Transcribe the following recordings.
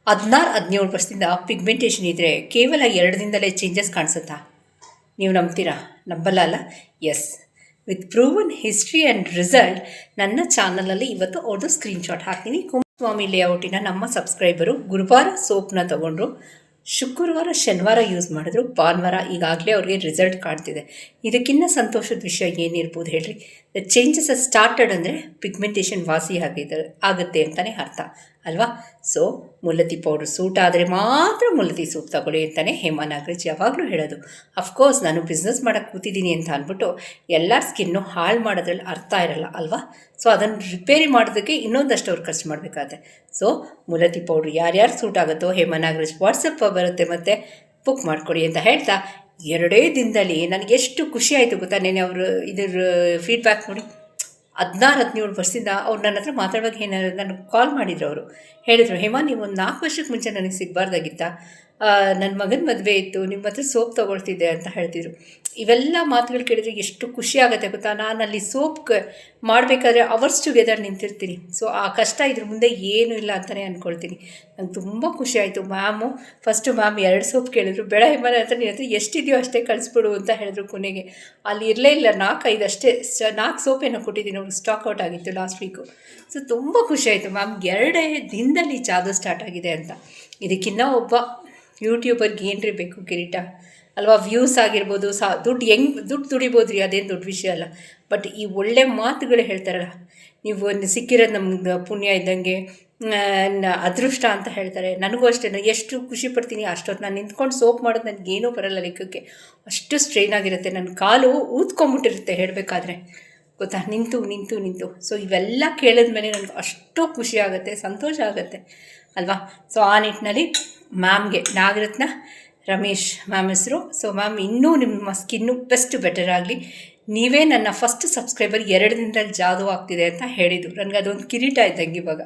17 ವರ್ಷದಿಂದ ಪಿಗ್ಮೆಂಟೇಷನ್ ಇದ್ದರೆ ಕೇವಲ 2 ದಿನದಲ್ಲೇ ಚೇಂಜಸ್ ಕಾಣಿಸುತ್ತಾ? ನೀವು ನಂಬ್ತೀರಾ? ನಂಬಲ್ಲ ಅಲ್ಲ? Yes, with proven history and result ನನ್ನ ಚಾನಲಲ್ಲಿ ಇವತ್ತು ಅವ್ರದ್ದು ಸ್ಕ್ರೀನ್ಶಾಟ್ ಹಾಕ್ತೀನಿ. ಕುಮಾರಸ್ವಾಮಿ ಲೇಔಟಿನ ನಮ್ಮ ಸಬ್ಸ್ಕ್ರೈಬರು ಗುರುವಾರ ಸೋಪ್ನ ತೊಗೊಂಡ್ರು, ಶುಕ್ರವಾರ ಶನಿವಾರ ಯೂಸ್ ಮಾಡಿದ್ರು, ಭಾನುವಾರ ಈಗಾಗಲೇ ಅವ್ರಿಗೆ ರಿಸಲ್ಟ್ ಕಾಣ್ತಿದೆ. ಇದಕ್ಕಿಂತ ಸಂತೋಷದ ವಿಷಯ ಏನಿರ್ಬೋದು ಹೇಳ್ರಿ? ದ ಚೇಂಜಸ್ ಆರ್ ಸ್ಟಾರ್ಟೆಡ್ ಅಂದರೆ ಪಿಗ್ಮೆಂಟೇಷನ್ ವಾಸಿ ಆಗುತ್ತೆ ಅಂತಲೇ ಅರ್ಥ ಅಲ್ವಾ? ಸೊ ಮುಲ್ಲತಿ ಪೌಡ್ರ್ ಸೂಟ್ ಆದರೆ ಮಾತ್ರ ಮುಲ್ಲತಿ ಸೂಪ್ ತಗೊಳ್ಳಿ ಅಂತಲೇ ಹೇಮಾ ನಾಗರಾಜ್ ಯಾವಾಗಲೂ ಹೇಳೋದು. ಅಫ್ಕೋರ್ಸ್ ನಾನು ಬಿಸ್ನೆಸ್ ಮಾಡೋಕ್ಕೆ ಕೂತಿದ್ದೀನಿ ಅಂತ ಅಂದ್ಬಿಟ್ಟು ಎಲ್ಲರ ಸ್ಕಿನ್ನು ಹಾಳು ಮಾಡೋದ್ರಲ್ಲಿ ಅರ್ಥ ಇರಲ್ಲ ಅಲ್ವಾ? ಸೊ ಅದನ್ನು ರಿಪೇರಿ ಮಾಡೋದಕ್ಕೆ ಇನ್ನೊಂದಷ್ಟು ಅವ್ರು ಖರ್ಚು ಮಾಡಬೇಕಾಗುತ್ತೆ. ಸೊ ಮುಲ್ಲತಿ ಪೌಡ್ರ್ ಯಾರ್ಯಾರು ಸೂಟ್ ಆಗುತ್ತೋ ಹೇಮಾ ನಾಗರಾಜ್ ವಾಟ್ಸಪ್ ಬರುತ್ತೆ ಮತ್ತು ಬುಕ್ ಮಾಡಿಕೊಡಿ ಅಂತ ಹೇಳ್ತಾ, 2 ದಿನದಲ್ಲಿ ನನಗೆ ಎಷ್ಟು ಖುಷಿ ಆಯಿತು ಗೊತ್ತಾ? ನೆನೆ ಅವರು ಇದ್ರ ಫೀಡ್ಬ್ಯಾಕ್ ನೋಡಿ. 17 ವರ್ಷದಿಂದ ಅವ್ರು ನನ್ನ ಹತ್ರ ಮಾತಾಡುವಾಗ ನನಗೆ ಕಾಲ್ ಮಾಡಿದ್ರು. ಅವರು ಹೇಳಿದರು, ಹೇಮಾ ನೀವು ಒಂದು 4 ವರ್ಷಕ್ಕೆ ಮುಂಚೆ ನನಗೆ ಸಿಗಬಾರ್ದಾಗಿತ್ತಾ, ನನ್ನ ಮಗನ ಮದುವೆ ಇತ್ತು, ನಿಮ್ಮ ಹತ್ರ ಸೋಪ್ ತೊಗೊಳ್ತಿದ್ದೆ ಅಂತ ಹೇಳ್ತಿದ್ರು. ಇವೆಲ್ಲ ಮಾತುಗಳು ಕೇಳಿದರೆ ಎಷ್ಟು ಖುಷಿ ಆಗುತ್ತೆ ಗೊತ್ತಾ? ನಾನು ಅಲ್ಲಿ ಸೋಪ್ ಮಾಡಬೇಕಾದ್ರೆ ಅವರ್ಸ್ ಟುಗೆದರ್ ನಿಂತಿರ್ತೀನಿ. ಸೊ ಆ ಕಷ್ಟ ಇದ್ರ ಮುಂದೆ ಏನೂ ಇಲ್ಲ ಅಂತಲೇ ಅಂದ್ಕೊಳ್ತೀನಿ. ನಂಗೆ ತುಂಬ ಖುಷಿ ಆಯಿತು. ಫಸ್ಟು ಮ್ಯಾಮ್ 2 ಸೋಪ್ ಕೇಳಿದ್ರು. ಬೇಡ ಹೇಮನ ಹತ್ರ ನಿನ್ನ ಹತ್ರ ಎಷ್ಟಿದೆಯೋ ಅಷ್ಟೇ ಕಳಿಸ್ಬಿಡು ಅಂತ ಹೇಳಿದ್ರು. ಕೊನೆಗೆ ಅಲ್ಲಿ ಇರಲೇ ಇಲ್ಲ, 4-5 ಅಷ್ಟೇ, 4 ಸೋಪೇನೋ ಕೊಟ್ಟಿದ್ದೀನಿ, ಅವ್ರಿಗೆ ಸ್ಟಾಕ್ ಔಟ್ ಆಗಿತ್ತು ಲಾಸ್ಟ್ ವೀಕು. ಸೊ ತುಂಬ ಖುಷಿ ಆಯಿತು ಮ್ಯಾಮ್, 2 ದಿನದಲ್ಲಿ ಜಾದು ಸ್ಟಾರ್ಟ್ ಆಗಿದೆ ಅಂತ. ಇದಕ್ಕಿನ್ನ ಒಬ್ಬ ಯೂಟ್ಯೂಬರ್ಗೆ ಏನ್ರಿ ಬೇಕು ಕಿರೀಟ ಅಲ್ವಾ? ವ್ಯೂಸ್ ಆಗಿರ್ಬೋದು, ದುಡ್ಡು ದುಡಿಬೋದು ರೀ, ಅದೇನು ದೊಡ್ಡ ವಿಷಯ ಅಲ್ಲ. ಬಟ್ ಈ ಒಳ್ಳೆ ಮಾತುಗಳು ಹೇಳ್ತಾರಲ್ಲ, ನೀವು ಸಿಕ್ಕಿರೋದು ನಮ್ಗೆ ಪುಣ್ಯ ಇದ್ದಂಗೆ, ಅದೃಷ್ಟ ಅಂತ ಹೇಳ್ತಾರೆ. ನನಗೂ ಅಷ್ಟೇ, ನಾನು ಎಷ್ಟು ಖುಷಿ ಪಡ್ತೀನಿ ಅಷ್ಟೊತ್ತು. ನಾನು ನಿಂತ್ಕೊಂಡು ಸೋಪ್ ಮಾಡೋದು ನನಗೇನೂ ಬರಲ್ಲ ಲೆಕ್ಕಕ್ಕೆ, ಅಷ್ಟು ಸ್ಟ್ರೈನ್ ಆಗಿರುತ್ತೆ. ನನ್ನ ಕಾಲು ಊದ್ಕೊಂಬಿಟ್ಟಿರುತ್ತೆ ಹೇಳಬೇಕಾದ್ರೆ ಗೊತ್ತಾ, ನಿಂತು. ಸೊ ಇವೆಲ್ಲ ಕೇಳಿದ್ಮೇಲೆ ನನಗೆ ಅಷ್ಟು ಖುಷಿ ಆಗುತ್ತೆ, ಸಂತೋಷ ಆಗುತ್ತೆ ಅಲ್ವಾ? ಸೊ ಆ ನಿಟ್ಟಿನಲ್ಲಿ ಮ್ಯಾಮ್ಗೆ, ನಾಗರತ್ನ ರಮೇಶ್ ಮ್ಯಾಮ್ ಹೆಸರು. ಸೊ ಮ್ಯಾಮ್, ಇನ್ನೂ ನಿಮ್ಮ ಸ್ಕಿನ್ನು ಬೆಟರ್ ಆಗಲಿ. ನೀವೇ ನನ್ನ ಫಸ್ಟ್ ಸಬ್ಸ್ಕ್ರೈಬರ್, 2 ದಿನದಲ್ಲಿ ಜಾದು ಆಗ್ತಿದೆ ಅಂತ ಹೇಳಿದರು. ನನಗೆ ಅದೊಂದು ಕಿರೀಟ ಇದ್ದಂಗೆ ಇವಾಗ.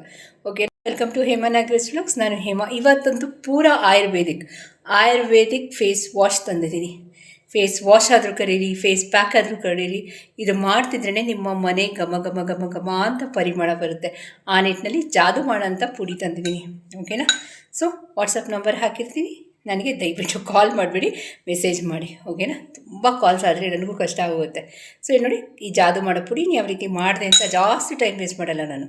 Okay, welcome to Hema Nagaraj vlogs. ನಾನು ಹೇಮಾ. ಇವತ್ತಂತೂ ಪೂರಾ ಆಯುರ್ವೇದಿಕ್ ಫೇಸ್ ವಾಶ್ ತಂದಿದ್ದೀನಿ. ಫೇಸ್ ವಾಶ್ ಆದರೂ ಕರೀರಿ, ಫೇಸ್ ಪ್ಯಾಕ್ ಆದರೂ ಕರೀರಿ, ಇದು ಮಾಡ್ತಿದ್ರೇ ನಿಮ್ಮ ಮನೆ ಘಮ ಘಮ ಘಮ ಘಮ ಅಂತ ಪರಿಮಳ ಬರುತ್ತೆ. ಆ ನಿಟ್ಟಿನಲ್ಲಿ ಜಾದು ಮಾಡೋಂಥ ಪುಡಿ ತಂದಿದ್ದೀನಿ. ಓಕೆನಾ? ಸೊ ವಾಟ್ಸಪ್ ನಂಬರ್ ಹಾಕಿರ್ತೀನಿ, ನನಗೆ ದಯವಿಟ್ಟು ಕಾಲ್ ಮಾಡಿಬಿಡಿ, ಮೆಸೇಜ್ ಮಾಡಿ. ಓಕೆನಾ? ತುಂಬ ಕಾಲ್ಸ್ ಆದರೆ ನನಗೂ ಕಷ್ಟ ಆಗುತ್ತೆ. ಸೊ ನೋಡಿ, ಈ ಜಾದು ಮಾಡೋ ಪುಡಿ ಯಾವ ರೀತಿ ಮಾಡಿದೆ ಅಂತ ಜಾಸ್ತಿ ಟೈಮ್ ವೇಸ್ಟ್ ಮಾಡಲ್ಲ ನಾನು,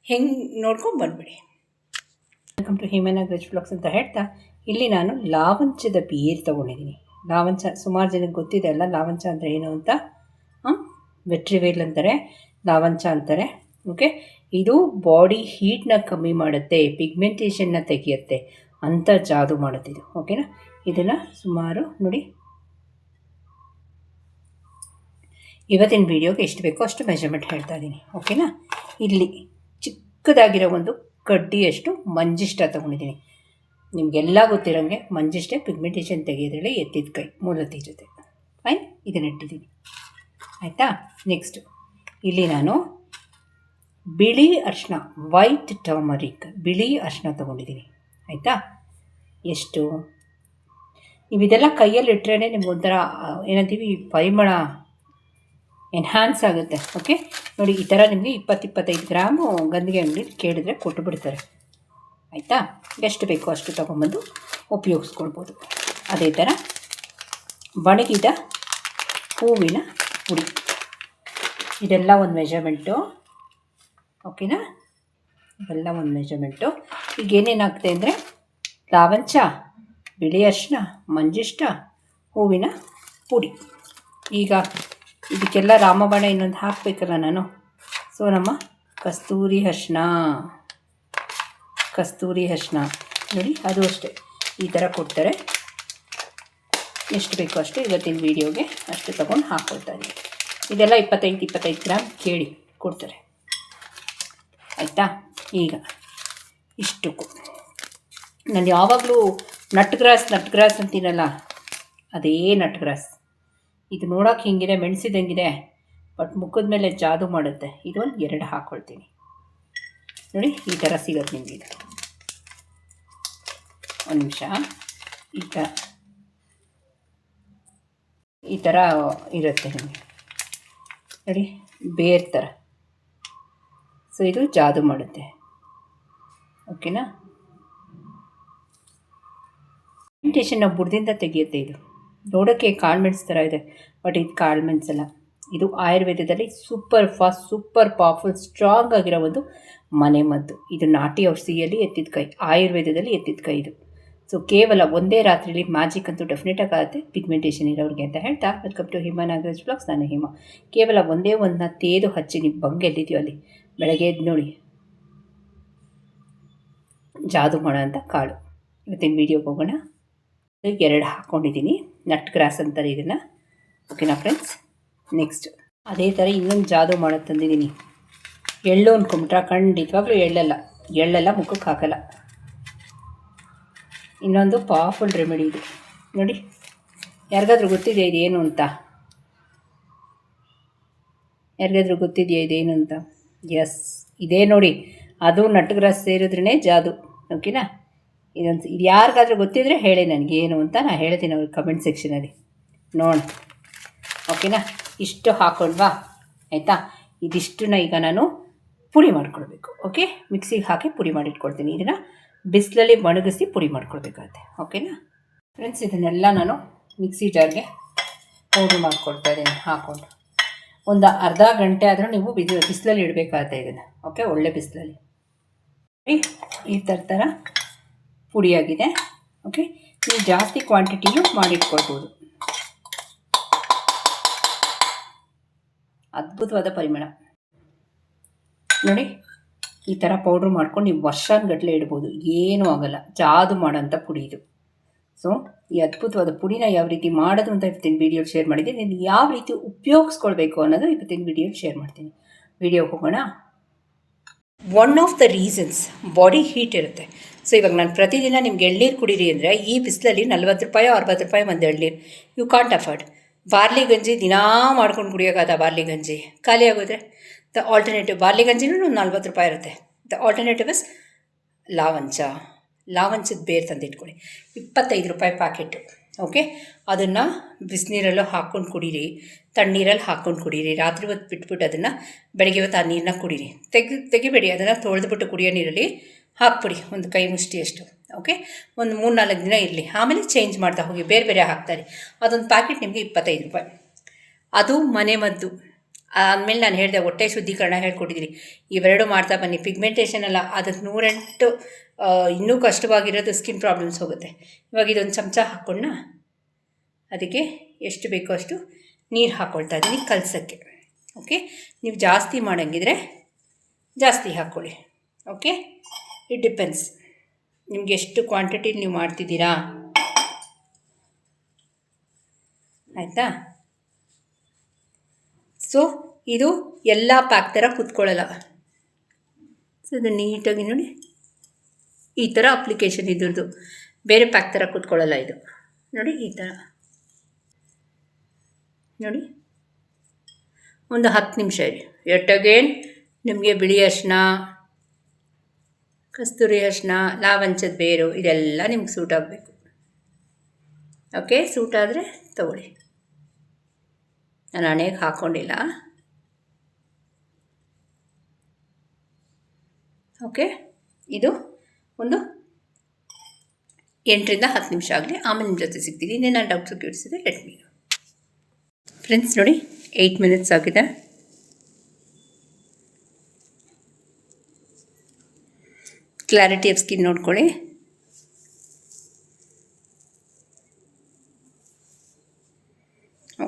ಹೆಂಗೆ ನೋಡ್ಕೊಂಡು ಬಂದುಬಿಡಿ. Welcome to Hema Nagaraj vlogs ಅಂತ ಹೇಳ್ತಾ, ಇಲ್ಲಿ ನಾನು ಲಾವಂಚದ ಬೇರು ತೊಗೊಂಡಿದ್ದೀನಿ. ಲಾವಂಚ ಸುಮಾರು ಜನಕ್ಕೆ ಗೊತ್ತಿದೆ ಅಲ್ಲ, ಲಾವಂಚ ಅಂದರೆ ಏನು ಅಂತ. ವೆಟ್ರಿವೇಲ್ ಅಂತಾರೆ, ಲಾವಂಚ ಅಂತಾರೆ. ಓಕೆ, ಇದು ಬಾಡಿ ಹೀಟ್ನ ಕಮ್ಮಿ ಮಾಡುತ್ತೆ, ಪಿಗ್ಮೆಂಟೇಷನ್ನ ತೆಗೆಯುತ್ತೆ ಅಂತ ಜಾದು ಮಾಡುತ್ತಿದ್ದು. ಓಕೆನಾ? ಇದನ್ನು ಸುಮಾರು ನೋಡಿ, ಇವತ್ತಿನ ವೀಡಿಯೋಗೆ ಎಷ್ಟು ಬೇಕೋ ಅಷ್ಟು ಮೆಜರ್ಮೆಂಟ್ ಹೇಳ್ತಾ ಇದ್ದೀನಿ. ಓಕೆನಾ? ಇಲ್ಲಿ ಚಿಕ್ಕದಾಗಿರೋ ಒಂದು ಕಡ್ಡಿಯಷ್ಟು ಮಂಜಿಷ್ಟ ತೊಗೊಂಡಿದ್ದೀನಿ. ನಿಮಗೆಲ್ಲ ಗೊತ್ತಿರೋಂಗೆ ಮಂಜಿಷ್ಟೇ ಪಿಗ್ಮೆಂಟೇಷನ್ ತೆಗೆಯೋದ್ರಲ್ಲಿ ಎತ್ತಿದ ಕೈ, ಮೂಲತಿ ಜೊತೆ. ಫೈನ್, ಇದನ್ನು ಇಟ್ಟಿದ್ದೀನಿ. ಆಯಿತಾ? ನೆಕ್ಸ್ಟು ಇಲ್ಲಿ ನಾನು ಬಿಳಿ ಅರಿಶಿನ, ವೈಟ್ ಟರ್ಮರಿಕ್, ಬಿಳಿ ಅರಿಶಿನ ತೊಗೊಂಡಿದ್ದೀನಿ. ಆಯಿತಾ? ಎಷ್ಟು ನೀವು ಇದೆಲ್ಲ ಕೈಯಲ್ಲಿ ಇಟ್ಟರೆ ನಿಮ್ಗೊಂಥರ ಏನಂತೀವಿ, ಪರಿಮಳ ಎನ್ಹ್ಯಾನ್ಸ್ ಆಗುತ್ತೆ. ಓಕೆ ನೋಡಿ, ಈ ಥರ ನಿಮಗೆ 20-25 ಗ್ರಾಮು ಗಂಧಿಗೆ ಅಂಗಡಿ ಕೇಳಿದ್ರೆ ಕೊಟ್ಟು ಬಿಡ್ತಾರೆ. ಆಯಿತಾ? ಎಷ್ಟು ಬೇಕೋ ಅಷ್ಟು ತೊಗೊಂಬಂದು ಉಪಯೋಗಿಸ್ಕೊಳ್ಬೋದು. ಅದೇ ಥರ ಒಣಗಿದ ಹೂವಿನ ಪುಡಿ, ಇದೆಲ್ಲ ಒಂದು ಮೆಜರ್ಮೆಂಟು. ಓಕೆನಾ? ಇವೆಲ್ಲ ಒಂದು ಮೆಜರ್ಮೆಂಟು. ಈಗ ಏನೇನಾಗ್ತದೆ ಅಂದರೆ, ಲಾವಂಚ, ಬಿಳಿ ಅರಿಶಿನ, ಮಂಜಿಷ್ಟ, ಹೂವಿನ ಪುಡಿ. ಈಗ ಇದಕ್ಕೆಲ್ಲ ರಾಮಬಾಣ ಇನ್ನೊಂದು ಹಾಕಬೇಕಲ್ಲ ನಾನು. ಸೊ ನಮ್ಮ ಕಸ್ತೂರಿ ಅರಿಶಿನ ನೋಡಿ, ಅದು ಅಷ್ಟೇ ಈ ಥರ ಕೊಡ್ತಾರೆ. ಎಷ್ಟು ಬೇಕೋ ಅಷ್ಟು ಇವತ್ತಿನ ವೀಡಿಯೋಗೆ ಅಷ್ಟು ತೊಗೊಂಡು ಹಾಕ್ಕೊಳ್ತಾ ಇದ್ದೀನಿ. ಇದೆಲ್ಲ 25 ಗ್ರಾಮ್ ಕೇಳಿ ಕೊಡ್ತಾರೆ. ಆಯಿತಾ? ಈಗ ಇಷ್ಟಕ್ಕೂ ನಾನು ಯಾವಾಗಲೂ ನಟ್ ಗ್ರಾಸ್ ಅಂತೀನಲ್ಲ, ಅದೇ ನಟ್ ಗ್ರಾಸ್. ಇದು ನೋಡೋಕೆ ಹಿಂಗಿದೆ, ಮೆಣಸಿದಂಗಿದೆ, ಬಟ್ ಮುಖದ ಮೇಲೆ ಜಾದು ಮಾಡುತ್ತೆ. ಇದೊಂದು 2 ಹಾಕ್ಕೊಳ್ತೀನಿ. ನೋಡಿ, ಈ ಥರ ಸಿಗುತ್ತೆ ನಿಮಗೆ. ಇದು ಒಂದು ನಿಮಿಷ, ಈ ಥರ ಇರುತ್ತೆ ನಿಮಗೆ ನೋಡಿ, ಬೇರ್ ಥರ. ಸೊ ಇದು ಜಾದು ಮಾಡುತ್ತೆ. ಓಕೆನಾ? ಪಿಗ್ಮೆಂಟೇಷನ್ನ ಬುಡದಿಂದ ತೆಗೆಯುತ್ತೆ ಇದು. ನೋಡೋಕ್ಕೆ ಕಾಳುಮೆಣಸು ಥರ ಇದೆ, ಬಟ್ ಇದು ಕಾಳುಮೆಣಸಲ್ಲ. ಇದು ಆಯುರ್ವೇದದಲ್ಲಿ super fast, super powerful, strong ಆಗಿರೋ ಒಂದು ಮನೆಮದ್ದು. ಇದು ನಾಟಿ ಔಷಧಿಯಲ್ಲಿ ಎತ್ತಿದ ಕೈ, ಆಯುರ್ವೇದದಲ್ಲಿ ಎತ್ತಿದ ಕೈ ಇದು. ಸೊ ಕೇವಲ ಒಂದೇ ರಾತ್ರಿಯಲ್ಲಿ ಮ್ಯಾಜಿಕ್ ಅಂತೂ ಡೆಫಿನೆಟಾಗಿ ಆಗುತ್ತೆ ಪಿಗ್ಮೆಂಟೇಷನ್ ಇರೋರಿಗೆ ಅಂತ ಹೇಳ್ತಾ, welcome to Hima Nagaraj blogs. ನಾನು ಹಿಮಾ. ಕೇವಲ ಒಂದೇ ಒಂದನ್ನ ತೇದು ಹಚ್ಚಿ ನೀವು ಬಂಗೆ ಎಲ್ಲಿದೆಯೋ ಅಲ್ಲಿ ಬೆಳಗ್ಗೆ ಎದ್ದು ನೋಡಿ, ಜಾದು ಮಾಡೋ ಅಂಥ ಕಾಳು. ಇವತ್ತಿನ ವೀಡಿಯೋಗೆ ಹೋಗೋಣ. 2 ಹಾಕ್ಕೊಂಡಿದ್ದೀನಿ, ನಟ್ ಗ್ರಾಸ್ ಅಂತಾರೆ ಇದನ್ನು. ಓಕೆನಾ ಫ್ರೆಂಡ್ಸ್? ನೆಕ್ಸ್ಟ್ ಅದೇ ಥರ ಇನ್ನೊಂದು ಜಾದು ಮಾಡೋದು ತಂದಿದ್ದೀನಿ. ಎಳ್ಳು ಅಂದ್ಕೊಂಬಿಟ್ರೆ ಖಂಡಿತವಾಗ್ಲೂ ಎಳ್ಳೆಲ್ಲ ಮುಖಕ್ಕೆ ಹಾಕಲ್ಲ. ಇನ್ನೊಂದು ಪವರ್ಫುಲ್ ರೆಮಿಡಿ ಇದು ನೋಡಿ. ಯಾರಿಗಾದ್ರೂ ಗೊತ್ತಿದೆಯಾ ಇದೇನು ಅಂತ? ಯಾರಿಗಾದ್ರೂ ಗೊತ್ತಿದೆಯಾ ಇದೇನು ಅಂತ? ಎಸ್, ಇದೇ ನೋಡಿ. ಅದು ನಟ್ ಗ್ರಾಸ್ ಸೇರಿದ್ರೇ ಜಾದು. ಓಕೆನಾ? ಇದು ಯಾರಿಗಾದ್ರೂ ಗೊತ್ತಿದ್ರೆ ಹೇಳಿ ನನಗೆ ಏನು ಅಂತ, ನಾನು ಹೇಳ್ತೀನಿ ಅವ್ರಿಗೆ ಕಮೆಂಟ್ ಸೆಕ್ಷನಲ್ಲಿ ನೋಡೋಣ. ಓಕೆನಾ? ಇಷ್ಟು ಹಾಕ್ಕೊಂಡ್ವಾ? ಆಯಿತಾ? ಇದಿಷ್ಟನ್ನ ಈಗ ನಾನು ಪುಡಿ ಮಾಡ್ಕೊಳ್ಬೇಕು. ಓಕೆ, ಮಿಕ್ಸಿಗೆ ಹಾಕಿ ಪುಡಿ ಮಾಡಿಟ್ಕೊಳ್ತೀನಿ. ಇದನ್ನು ಬಿಸಿಲಲ್ಲಿ ಒಣಗಿಸಿ ಪುಡಿ ಮಾಡ್ಕೊಳ್ಬೇಕಾಗತ್ತೆ. ಓಕೆನಾ ಫ್ರೆಂಡ್ಸ್? ಇದನ್ನೆಲ್ಲ ನಾನು ಮಿಕ್ಸಿ ಜಾರ್ಗೆ ಪೌಡ್ರ್ ಮಾಡ್ಕೊಳ್ತಾ ಇದ್ದೀನಿ ಹಾಕ್ಕೊಂಡು. ಒಂದು ಅರ್ಧ ಗಂಟೆ ಆದರೂ ನೀವು ಬಿಸಿಲಲ್ಲಿ ಇಡಬೇಕಾಗತ್ತೆ ಇದನ್ನು. ಓಕೆ, ಒಳ್ಳೆ ಬಿಸಿಲಲ್ಲಿ. ಈ ಥರ ಪುಡಿಯಾಗಿದೆ. ಓಕೆ, ನೀವು ಜಾಸ್ತಿ ಕ್ವಾಂಟಿಟಿಯೂ ಮಾಡಿಟ್ಕೊಳ್ಬೋದು. ಅದ್ಭುತವಾದ ಪರಿಮಳ ನೋಡಿ. ಈ ಥರ ಪೌಡ್ರ್ ಮಾಡ್ಕೊಂಡು ನೀವು ವರ್ಷಾನುಗಟ್ಟಲೆ ಇಡ್ಬೋದು, ಏನೂ ಆಗೋಲ್ಲ. ಜಾದು ಮಾಡೋಂಥ ಪುಡಿ ಇದು. ಸೊ ಈ ಅದ್ಭುತವಾದ ಪುಡಿನ ಯಾವ ರೀತಿ ಮಾಡೋದು ಅಂತ ಇವತ್ತಿನ ವೀಡಿಯೋಲಿ ಶೇರ್ ಮಾಡಿದ್ದೀನಿ. ನೀವು ಯಾವ ರೀತಿ ಉಪಯೋಗಿಸ್ಕೊಳ್ಬೇಕು ಅನ್ನೋದು ಇವತ್ತಿನ ವೀಡಿಯೋಲಿ ಶೇರ್ ಮಾಡ್ತೀನಿ. ವೀಡಿಯೋಗೆ ಹೋಗೋಣ. One of the reasons body heat ಇರುತ್ತೆ. ಸೊ ಇವಾಗ ನಾನು ಪ್ರತಿದಿನ ನಿಮ್ಗೆ ಎಳ್ನೀರು ಕುಡೀರಿ ಅಂದರೆ ಈ ಬಿಸಿಲಲ್ಲಿ 40 ರೂಪಾಯಿ 60 ರೂಪಾಯಿ ಒಂದು ಎಳ್ನೀರು ಯು ಕಾಂಟ್ ಅಫರ್ಡ್. ಬಾರ್ಲಿ ಗಂಜಿ ದಿನಾ ಮಾಡ್ಕೊಂಡು ಕುಡಿಯೋಕ್ಕಾದ? ಬಾರ್ಲಿ ಗಂಜಿ ಖಾಲಿ ಆಗೋದ್ರೆ ದ ಆಲ್ಟರ್ನೇಟಿವ್, ಬಾರ್ಲಿ ಗಂಜಿನೂ 40 ರೂಪಾಯಿ ಇರುತ್ತೆ. ದ ಆಲ್ಟರ್ನೇಟಿವ್ ಇಸ್ ಲಾವಂಚದ ಬೇರು ತಂದಿಟ್ಕೊಳ್ಳಿ, 25 ರೂಪಾಯಿ ಪ್ಯಾಕೆಟು. ಓಕೆ, ಅದನ್ನು ಬಿಸಿನೀರಲ್ಲೂ ಹಾಕ್ಕೊಂಡು ಕುಡೀರಿ, ತಣ್ಣೀರಲ್ಲಿ ಹಾಕ್ಕೊಂಡು ಕುಡೀರಿ. ರಾತ್ರಿ ಹೊತ್ತು ಬಿಟ್ಬಿಟ್ಟು ಅದನ್ನು ಬೆಳಗ್ಗೆ ಹೊತ್ತು ಆ ನೀರನ್ನ ಕುಡೀರಿ. ತೆಗಿಬೇಡಿ, ಅದನ್ನು ತೊಳೆದ್ಬಿಟ್ಟು ಕುಡಿಯೋ ನೀರಲ್ಲಿ ಹಾಕ್ಬಿಡಿ, ಒಂದು ಕೈ ಮುಷ್ಟಿಯಷ್ಟು. ಓಕೆ, ಒಂದು 3-4 ದಿನ ಇರಲಿ, ಆಮೇಲೆ ಚೇಂಜ್ ಮಾಡ್ತಾ ಹೋಗಿ, ಬೇರೆ ಬೇರೆ ಹಾಕ್ತಾರೆ. ಅದೊಂದು ಪ್ಯಾಕೆಟ್ ನಿಮಗೆ 25 ರೂಪಾಯಿ. ಅದು ಮನೆಮದ್ದು. ಆದಮೇಲೆ ನಾನು ಹೇಳಿದೆ ಹೊಟ್ಟೆ ಶುದ್ಧೀಕರಣ ಹೇಳ್ಕೊಟ್ಟಿದ್ದೀನಿ. ಇವೆರಡು ಮಾಡ್ತಾ ಬನ್ನಿ. ಪಿಗ್ಮೆಂಟೇಷನ್ ಅಲ್ಲ, ಅದಕ್ಕೆ 108 ಇನ್ನೂ ಕಷ್ಟವಾಗಿರೋದು ಸ್ಕಿನ್ ಪ್ರಾಬ್ಲಮ್ಸ್ ಹೋಗುತ್ತೆ. ಇವಾಗ ಇದೊಂದು ಚಮಚ ಹಾಕ್ಕೊಂಡ ಅದಕ್ಕೆ ಎಷ್ಟು ಬೇಕೋ ಅಷ್ಟು ನೀರು ಹಾಕ್ಕೊಳ್ತಾ ಇದ್ದೀನಿ ಕಲಸೋಕ್ಕೆ. ಓಕೆ, ನೀವು ಜಾಸ್ತಿ ಮಾಡೋಂಗಿದ್ರೆ ಜಾಸ್ತಿ ಹಾಕ್ಕೊಳ್ಳಿ. ಓಕೆ, ಇಟ್ ಡಿಪೆಂಡ್ಸ್ ನಿಮ್ಗೆ ಎಷ್ಟು ಕ್ವಾಂಟಿಟಿ ನೀವು ಮಾಡ್ತಿದ್ದೀರಾ. ಆಯಿತಾ? ಸೊ ಇದು ಎಲ್ಲ ಪ್ಯಾಕ್ ಥರ ಕೂತ್ಕೊಳ್ಳಲ್ಲ. ಸೊ ಇದು ನೀಟಾಗಿ ನೋಡಿ, ಈ ಥರ ಅಪ್ಲಿಕೇಶನ್ ಇದ್ರದ್ದು. ಬೇರೆ ಪ್ಯಾಕ್ ಥರ ಕೂತ್ಕೊಳ್ಳಲ್ಲ ಇದು ನೋಡಿ. ಈ ಥರ ನೋಡಿ, ಒಂದು 10 ನಿಮಿಷ ಇರಿ. ಎಟ್ ಅಗೇನ್ ನಿಮಗೆ ಬಿಳಿ ಅರಿಶಿನ, ಕಸ್ತೂರಿ ಅರಿಶಿನ, ಲಾವಂಚದ ಬೇರು ಇದೆಲ್ಲ ನಿಮ್ಗೆ ಸೂಟ್ ಆಗಬೇಕು. ಓಕೆ, ಸೂಟ್ ಆದರೆ ತಗೊಳ್ಳಿ. ನಾನು ಹಣೆಗೆ ಹಾಕ್ಕೊಂಡಿಲ್ಲ. ಓಕೆ, ಇದು ಒಂದು 8ರಿಂದ 10 ನಿಮಿಷ ಆಗಲಿ, ಆಮೇಲೆ ನಿಮ್ಮ ಜೊತೆ ಸಿಗ್ತೀನಿ. ಇನ್ನೇ ನಾನು ಡೌಟ್ಸು ಕೇಳಿಸಿದೆ, ಲೆಟ್ ಮೀ. ಫ್ರೆಂಡ್ಸ್ ನೋಡಿ, 8 ಮಿನಿಟ್ಸ್ ಆಗಿದೆ. ಕ್ಲಾರಿಟಿ ಆಫ್ ಸ್ಕಿನ್ ನೋಡ್ಕೊಳ್ಳಿ.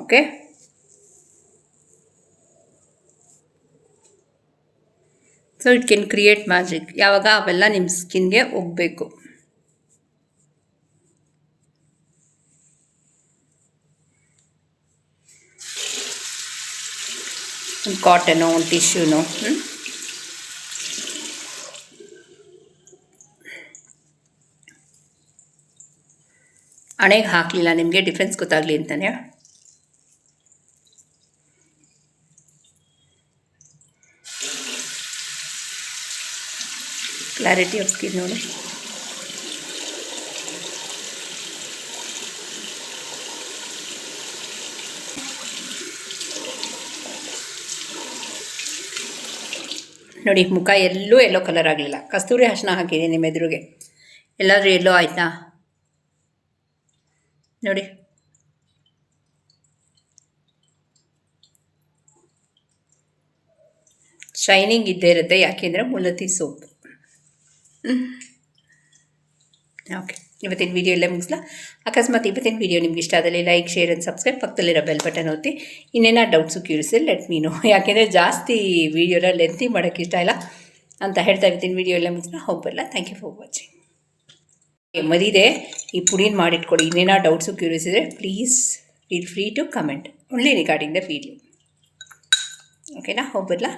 Okay, so it can create magic. ಯಾವಾಗ ಅವೆಲ್ಲ ನಿಮ್ಮ ಸ್ಕಿನ್ಗೆ ಹೋಗಬೇಕು. ಒಂದು ಕಾಟನು, ಒಂದು ಟಿಶ್ಯೂನು. ಹಣೆಗೆ ಹಾಕಲಿಲ್ಲ, ನಿಮಗೆ ಡಿಫ್ರೆನ್ಸ್ ಗೊತ್ತಾಗಲಿ ಅಂತಾನೆ. ಕ್ಲಾರಿಟಿ ಆಫ್ ಸ್ಕಿನ್ ನೋಡಿ. ನೋಡಿ, ಮುಖ ಎಲ್ಲೂ ಎಲ್ಲೋ ಕಲರ್ ಆಗಲಿಲ್ಲ. ಕಸ್ತೂರಿ ಅರಿಶಿನ ಹಾಕಿದ್ದೀನಿ ನಿಮ್ಮ ಎದುರಿಗೆ. ಎಲ್ಲಾದರೂ ಎಲ್ಲೋ ಆಯಿತಾ? ನೋಡಿ. ಶೈನಿಂಗ್ ಇದ್ದೇ ಇರುತ್ತೆ, ಯಾಕೆಂದರೆ ಮುಲತಿ ಸೋಪ್. ಓಕೆ, ಇವತ್ತಿನ ವೀಡಿಯೋ ಎಲ್ಲ ಮುಗಿಸ್ಲಾ. ಅಕಸ್ಮಾತ್ ಇವತ್ತಿನ ವೀಡಿಯೋ ನಿಮ್ಗೆ ಇಷ್ಟ ಆದಲ್ಲಿ ಲೈಕ್, ಶೇರ್ ಆ್ಯಂಡ್ ಸಬ್ಸ್ಕ್ರೈಬ್, ಪಕ್ಕದಲ್ಲಿರೋ ಬೆಲ್ ಬಟನ್ ಒತ್ತಿ. ಇನ್ನೇನೋ doubts curious let me know, ಯಾಕೆಂದರೆ ಜಾಸ್ತಿ ವೀಡಿಯೋನ ಲೆಂತಿ ಮಾಡೋಕ್ಕೆ ಇಷ್ಟ ಇಲ್ಲ ಅಂತ ಹೇಳ್ತಾ ಇವತ್ತಿನ ವೀಡಿಯೋ ಎಲ್ಲ ಮುಗಿಸ್ಲಾ. ಹೋಗ್ಬರಲ್ಲ. Thank you for watching. ಮರಿದೆ ಈ ಪುಡಿನ ಮಾಡಿಟ್ಕೊಡಿ. ಇನ್ನೇನೋ ಡೌಟ್ಸು ಕ್ಯೂರಿಯಸ್ ಇದ್ದರೆ please feel free to comment only regarding the video. ಓಕೆನಾ? ಹೋಗ್ಬರಲ್ಲ.